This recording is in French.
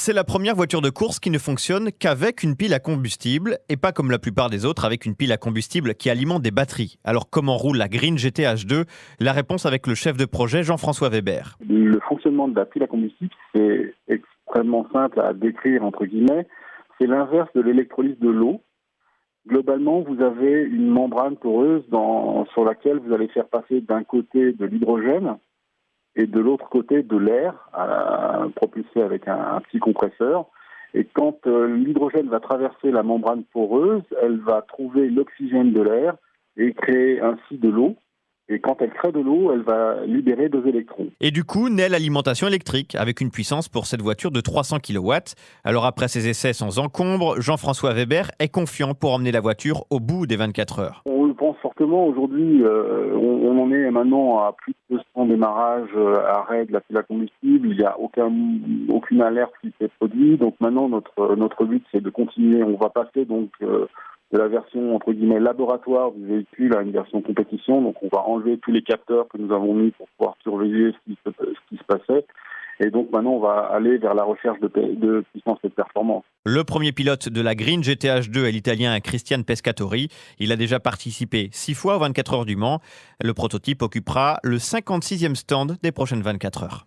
C'est la première voiture de course qui ne fonctionne qu'avec une pile à combustible et pas comme la plupart des autres avec une pile à combustible qui alimente des batteries. Alors comment roule la Green GT H2 ? La réponse avec le chef de projet Jean-François Weber. Le fonctionnement de la pile à combustible, c'est extrêmement simple à décrire entre guillemets. C'est l'inverse de l'électrolyse de l'eau. Globalement, vous avez une membrane poreuse sur laquelle vous allez faire passer d'un côté de l'hydrogène et de l'autre côté de l'air, propulsé avec un petit compresseur. Et quand l'hydrogène va traverser la membrane poreuse, elle va trouver l'oxygène de l'air et créer ainsi de l'eau. Et quand elle crée de l'eau, elle va libérer 2 électrons. Et du coup, naît l'alimentation électrique, avec une puissance pour cette voiture de 300 kW. Alors après ces essais sans encombre, Jean-François Weber est confiant pour emmener la voiture au bout des 24 heures. On le pense fortement. Aujourd'hui, on en est maintenant à plus de 200 démarrages arrêt de la pile à combustible. Il n'y a aucune alerte qui s'est produite. Donc maintenant, notre but, c'est de continuer. On va passer donc de la version entre guillemets laboratoire du véhicule à une version compétition. Donc on va enlever tous les capteurs que nous avons mis pour pouvoir surveiller ce qui se passait. Et donc maintenant on va aller vers la recherche de puissance et de performance. Le premier pilote de la Green GT H2 est l'Italien Cristian Pescatori. Il a déjà participé 6 fois aux 24 heures du Mans. Le prototype occupera le 56e stand des prochaines 24 heures.